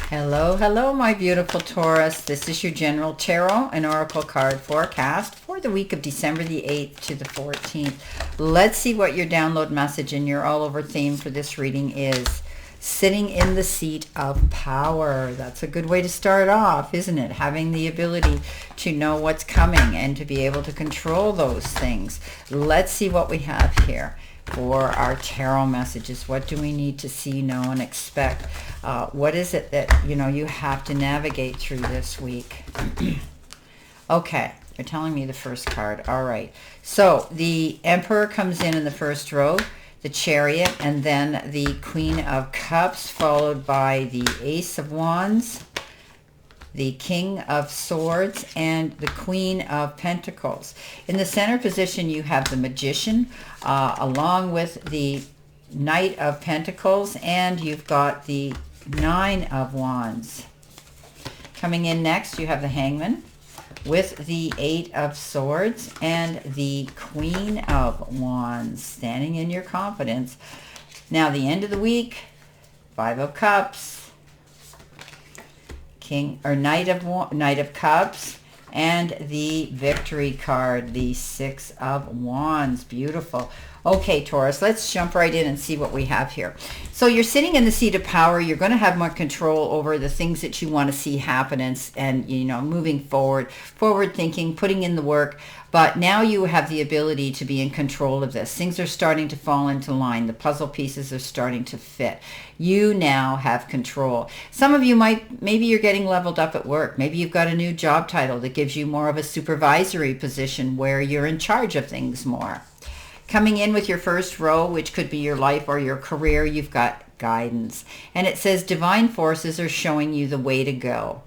Hello, hello, my beautiful Taurus. This is your General Tarot and Oracle card forecast for the week of December the 8th to the 14th. Let's see what your download message and your all-over theme for this reading is. Sitting in the seat of power. That's a good way to start off, isn't it? Having the ability to know what's coming and to be able to control those things. Let's see what we have here for our tarot messages. What do we need to see, know, and expect? What is it that you have to navigate through this week? Okay, they're telling me the first card. All right, so the Emperor comes in the first row, the Chariot, and then the Queen of Cups, followed by the Ace of Wands, the King of Swords, and the Queen of Pentacles. In the center position, you have the Magician, along with the Knight of Pentacles, and you've got the Nine of Wands. Coming in next, you have the Hangman with the Eight of Swords and the Queen of Wands, standing in your confidence. Now, the end of the week, Five of Cups, Knight of Cups, and the Victory card, the Six of Wands. Beautiful. Okay, Taurus, let's jump right in and see what we have here. So you're sitting in the seat of power. You're going to have more control over the things that you want to see happen and moving forward thinking, putting in the work. But now you have the ability to be in control of this. Things are starting to fall into line. The puzzle pieces are starting to fit. You now have control. Some of you maybe you're getting leveled up at work. Maybe you've got a new job title that gives you more of a supervisory position where you're in charge of things more. Coming in with your first row, which could be your life or your career, you've got guidance. And it says divine forces are showing you the way to go.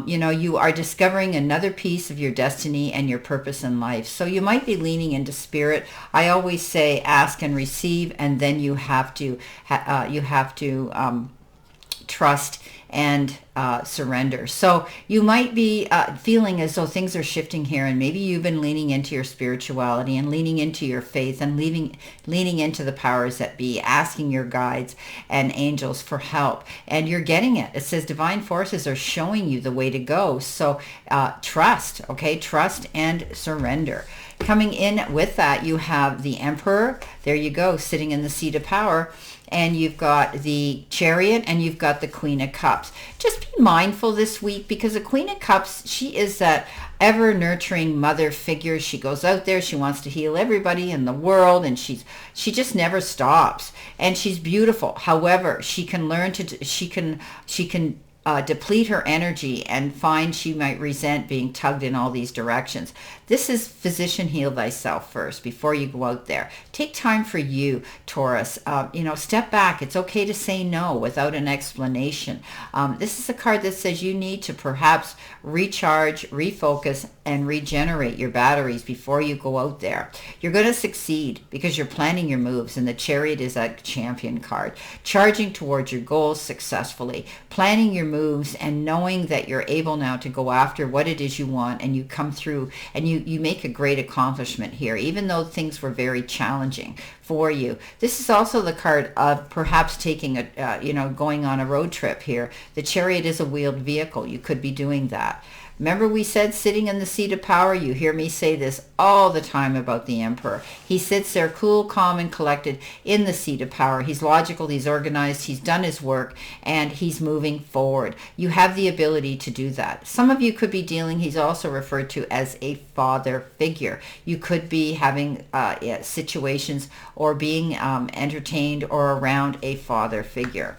You are discovering another piece of your destiny and your purpose in life. So you might be leaning into spirit. I always say ask and receive, and then you have to trust and surrender. So you might be feeling as though things are shifting here, and maybe you've been leaning into your spirituality and leaning into your faith and leaning into the powers that be, asking your guides and angels for help, and you're getting it. It says divine forces are showing you the way to go. So trust, okay? Trust and surrender. Coming in with that, you have the Emperor. There you go, sitting in the seat of power. And you've got the Chariot, and you've got the Queen of Cups. Just be mindful this week, because the Queen of Cups, she is that ever nurturing mother figure. She goes out there, she wants to heal everybody in the world, and she just never stops. And she's beautiful. However, she can learn to she can deplete her energy and find she might resent being tugged in all these directions. This is physician, heal thyself first before you go out there. Take time for you, Taurus. Step back. It's okay to say no without an explanation. This is a card that says you need to perhaps recharge, refocus, and regenerate your batteries before you go out there. You're going to succeed because you're planning your moves, and the Chariot is a champion card. Charging towards your goals successfully, planning your moves, and knowing that you're able now to go after what it is you want, and you come through and you make a great accomplishment here, even though things were very challenging for you. This is also the card of perhaps taking going on a road trip here. The Chariot is a wheeled vehicle. You could be doing that. Remember we said sitting in the seat of power? You hear me say this all the time about the Emperor. He sits there cool, calm, and collected in the seat of power. He's logical, he's organized, he's done his work, and he's moving forward. You have the ability to do that. Some of you could be dealing, he's also referred to as a father figure. You could be having situations or being entertained or around a father figure.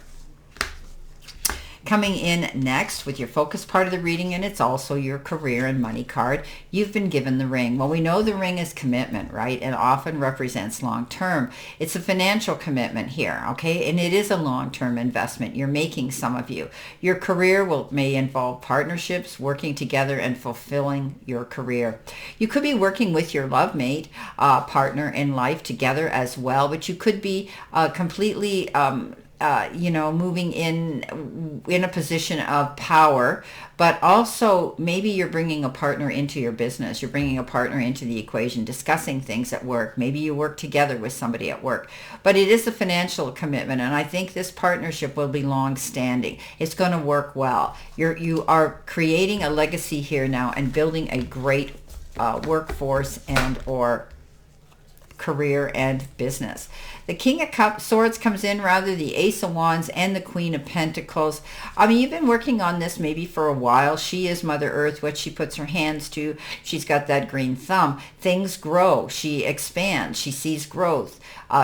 Coming in next with your focus part of the reading, and it's also your career and money card, you've been given the ring. Well, we know the ring is commitment, right? And often represents long-term. It's a financial commitment here, okay? And it is a long-term investment. You're making, some of you. Your career may involve partnerships, working together and fulfilling your career. You could be working with your love mate, partner in life together as well, but you could be completely moving in a position of power, but also maybe you're bringing a partner into your business. You're bringing a partner into the equation, discussing things at work. Maybe you work together with somebody at work, but it is a financial commitment. And I think this partnership will be long standing. It's going to work well. You are creating a legacy here now and building a great workforce and or career and business. The King of Swords comes in, rather the Ace of Wands and the Queen of Pentacles. I mean, you've been working on this maybe for a while. She is Mother Earth, what she puts her hands to. She's got that green thumb. Things grow. She expands. She sees growth.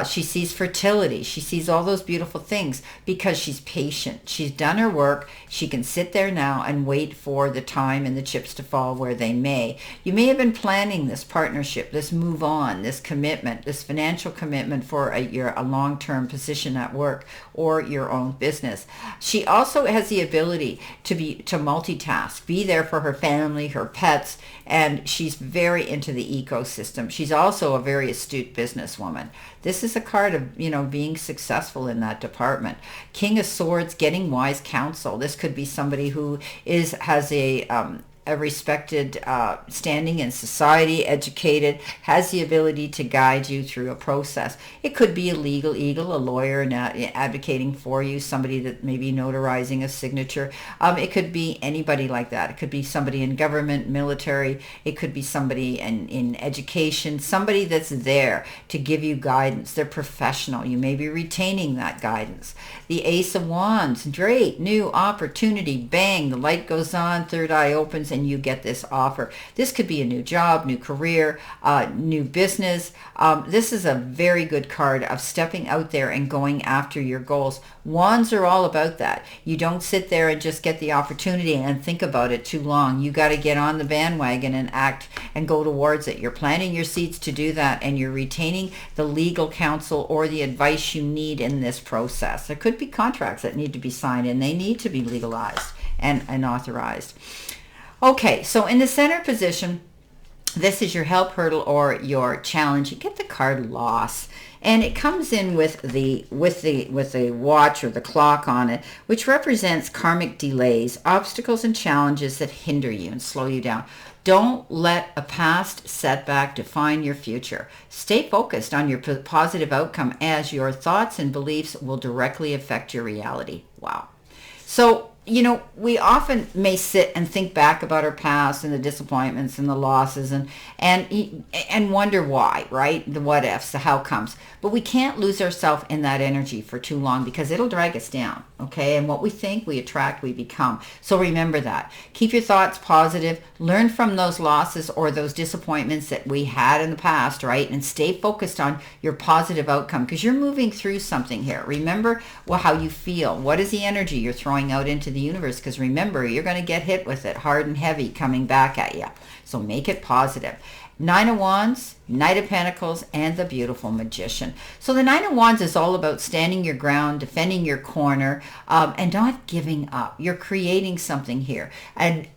She sees fertility. She sees all those beautiful things because she's patient. She's done her work. She can sit there now and wait for the time and the chips to fall where they may. You may have been planning this partnership, this move on, this commitment, this financial commitment for a long-term position at work or your own business. She also has the ability to multitask, be there for her family, her pets, and she's very into the ecosystem. She's also a very astute businesswoman. This is a card of, being successful in that department. King of Swords, getting wise counsel. This could be somebody who has a respected standing in society, educated, has the ability to guide you through a process. It could be a legal eagle, a lawyer advocating for you, somebody that may be notarizing a signature. It could be anybody like that. It could be somebody in government, military. It could be somebody in education, somebody that's there to give you guidance. They're professional. You may be retaining that guidance. The Ace of Wands, great new opportunity. Bang, the light goes on, third eye opens, and you get this offer. This could be a new job, new career, new business. This is a very good card of stepping out there and going after your goals. Wands are all about that. You don't sit there and just get the opportunity and think about it too long. You got to get on the bandwagon and act and go towards it. You're planting your seeds to do that, and you're retaining the legal counsel or the advice you need in this process. There could be contracts that need to be signed, and they need to be legalized and authorized. Okay, so in the center position, this is your help, hurdle, or your challenge. You get the card Loss, and it comes in with the watch or the clock on it, which represents karmic delays, obstacles, and challenges that hinder you and slow you down. Don't let a past setback define your future. Stay focused on your positive outcome, as your thoughts and beliefs will directly affect your reality. Wow. So, we often may sit and think back about our past and the disappointments and the losses and wonder why, right? The what ifs, the how comes. But we can't lose ourselves in that energy for too long, because it'll drag us down, okay? And what we think, we attract, we become. So remember that. Keep your thoughts positive. Learn from those losses or those disappointments that we had in the past, right? And stay focused on your positive outcome, because you're moving through something here. Remember how you feel. What is the energy you're throwing out into the universe? Because remember, you're going to get hit with it hard and heavy coming back at you. So make it positive. Nine of Wands, Knight of Pentacles, and the beautiful Magician. So the Nine of Wands is all about standing your ground, defending your corner, and not giving up. You're creating something here, and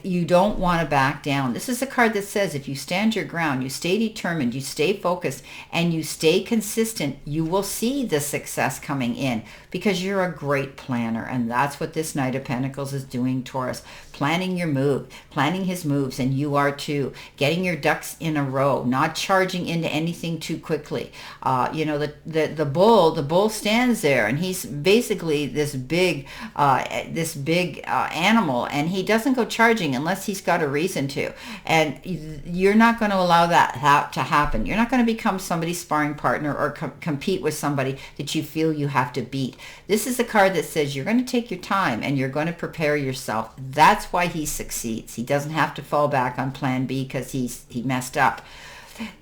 you don't want to back down. This is a card that says if you stand your ground, you stay determined, you stay focused, and you stay consistent, you will see the success coming in, because you're a great planner. And that's what this Knight of Pentacles is doing, Taurus. Planning your move, planning his moves, and you are too. Getting your ducks in a row, not charging into anything too quickly. The bull stands there, and he's basically this big animal, and he doesn't go charging unless he's got a reason to. And you're not going to allow that to happen. You're not going to become somebody's sparring partner or compete with somebody that you feel you have to beat. This is a card that says you're going to take your time and you're going to prepare yourself. That's why he succeeds. He doesn't have to fall back on plan B because he messed up.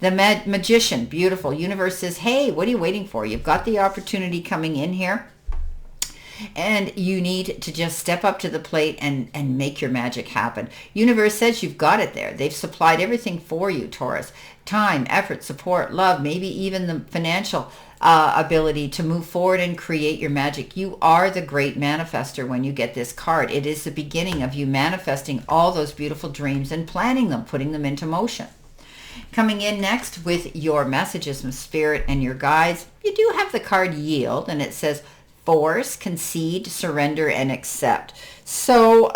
The Magician, beautiful. Universe says, hey, what are you waiting for? You've got the opportunity coming in here, and you need to just step up to the plate and make your magic happen. Universe says you've got it there. They've supplied everything for you, Taurus. Time, effort, support, love, maybe even the financial ability to move forward and create your magic. You are the great manifester when you get this card. It is the beginning of you manifesting all those beautiful dreams and planning them, putting them into motion. Coming in next with your messages from Spirit and your guides, you do have the card Yield, and it says, force, concede, surrender, and accept. So,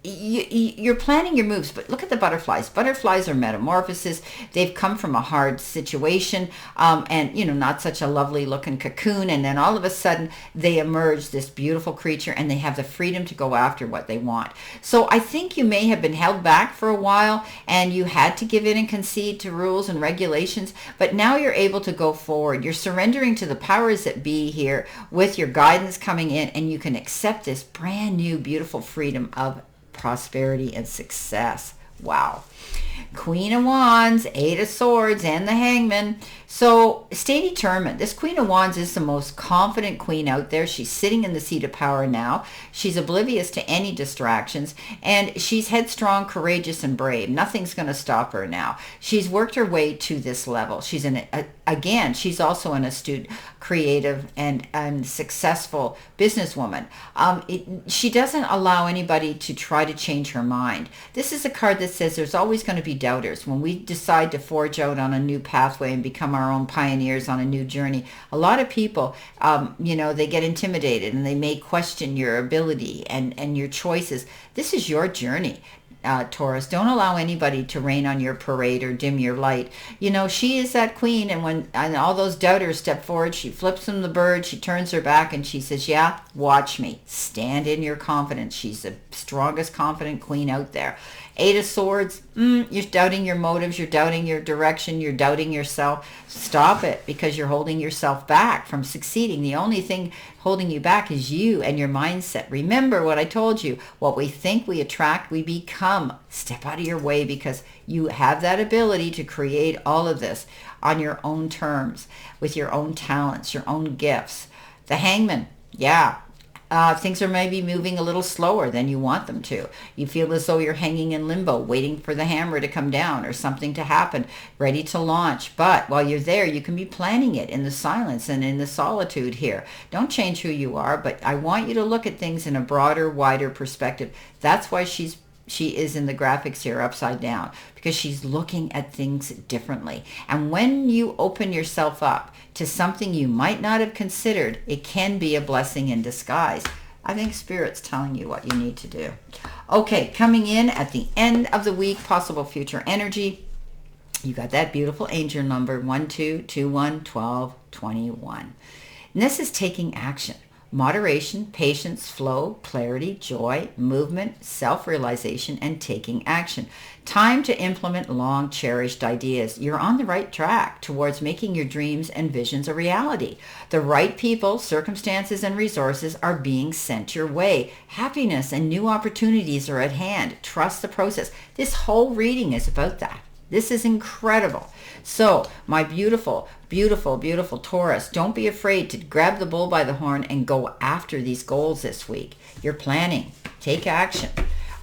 you're planning your moves, but look at the butterflies. Butterflies are metamorphoses. They've come from a hard situation, and not such a lovely looking cocoon, and then all of a sudden they emerge this beautiful creature, and they have the freedom to go after what they want. So I think you may have been held back for a while, and you had to give in and concede to rules and regulations, but now you're able to go forward. You're surrendering to the powers that be here with your guidance coming in, and you can accept this brand new beautiful freedom of prosperity and success. Wow. Queen of Wands, Eight of Swords, and the Hangman. So stay determined. This Queen of Wands is the most confident queen out there. She's sitting in the seat of power now. She's oblivious to any distractions, and she's headstrong, courageous, and brave. Nothing's going to stop her now. She's worked her way to this level. She's she's also an astute, creative, and successful businesswoman. She doesn't allow anybody to try to change her mind. This is a card that says there's always going to be doubters. When we decide to forge out on a new pathway and become our own pioneers on a new journey, a lot of people, they get intimidated and they may question your ability and your choices. This is your journey. Taurus, don't allow anybody to rain on your parade or dim your light. She is that queen, and when all those doubters step forward, she flips them the bird, she turns her back, and she says, yeah, watch me. Stand in your confidence. She's the strongest, confident queen out there. Eight of Swords, you're doubting your motives, you're doubting your direction, you're doubting yourself. Stop it, because you're holding yourself back from succeeding. The only thing holding you back is you and your mindset. Remember what I told you. What we think we attract, we become. Step out of your way, because you have that ability to create all of this on your own terms, with your own talents, your own gifts. The Hangman, yeah. Things are maybe moving a little slower than you want them to. You feel as though you're hanging in limbo, waiting for the hammer to come down or something to happen, ready to launch. But while you're there, you can be planning it in the silence and in the solitude here. Don't change who you are, but I want you to look at things in a broader, wider perspective. That's why she is in the graphics here upside down, because she's looking at things differently. And when you open yourself up to something you might not have considered, it can be a blessing in disguise. I think Spirit's telling you what you need to do. Okay, coming in at the end of the week, possible future energy. You got that beautiful angel number 1, 2, 2, 1, 12, 21. And this is taking action. Moderation, patience, flow, clarity, joy, movement, self-realization, and taking action. Time to implement long cherished ideas. You're on the right track towards making your dreams and visions a reality. The right people, circumstances, and resources are being sent your way. Happiness and new opportunities are at hand. Trust the process. This whole reading is about that. This is incredible. So, my beautiful, beautiful, beautiful Taurus, don't be afraid to grab the bull by the horn and go after these goals this week. You're planning. Take action.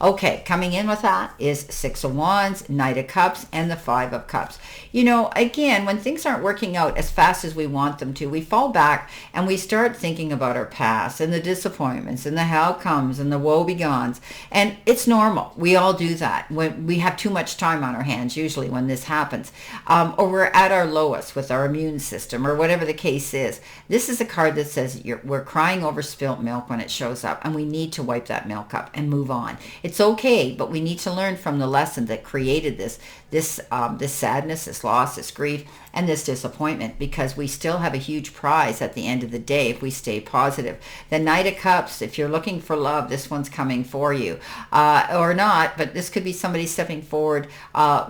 Okay, coming in with that is Six of Wands, Knight of Cups, and the Five of Cups. Again, when things aren't working out as fast as we want them to, we fall back and we start thinking about our past and the disappointments and the how comes and the woe begons. And it's normal. We all do that. When we have too much time on our hands, usually when this happens, or we're at our lowest with our immune system, or whatever the case is. This is a card that says we're crying over spilt milk when it shows up, and we need to wipe that milk up and move on. It's okay, but we need to learn from the lesson that created this sadness, this loss, this grief, and this disappointment, because we still have a huge prize at the end of the day if we stay positive. The Knight of Cups, if you're looking for love, this one's coming for you. Or not, but this could be somebody stepping forward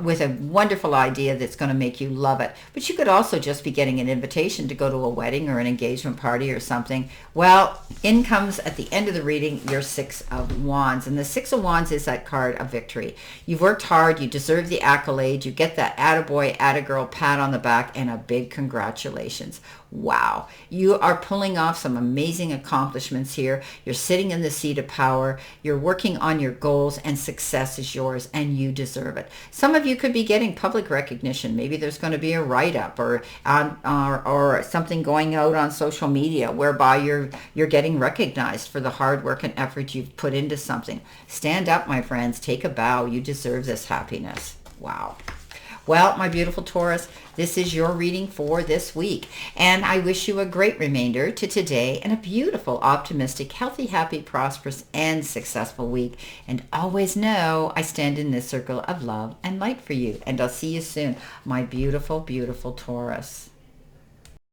with a wonderful idea that's going to make you love it. But you could also just be getting an invitation to go to a wedding or an engagement party or something. Well, in comes at the end of the reading your Six of Wands. And the Six of Wands is that card of victory. You've worked hard. You deserve the accolade. You get that attaboy, attagirl pat on the back and a big congratulations. Wow. You are pulling off some amazing accomplishments here. You're sitting in the seat of power. You're working on your goals, and success is yours, and you deserve it. Some of you could be getting public recognition. Maybe there's going to be a write-up or something going out on social media whereby you're getting recognized for the hard work and effort you've put into something. Stand up, my friends. Take a bow. You deserve this happiness. Wow. Well, my beautiful Taurus, this is your reading for this week. And I wish you a great remainder to today and a beautiful, optimistic, healthy, happy, prosperous, and successful week. And always know I stand in this circle of love and light for you. And I'll see you soon, my beautiful, beautiful Taurus.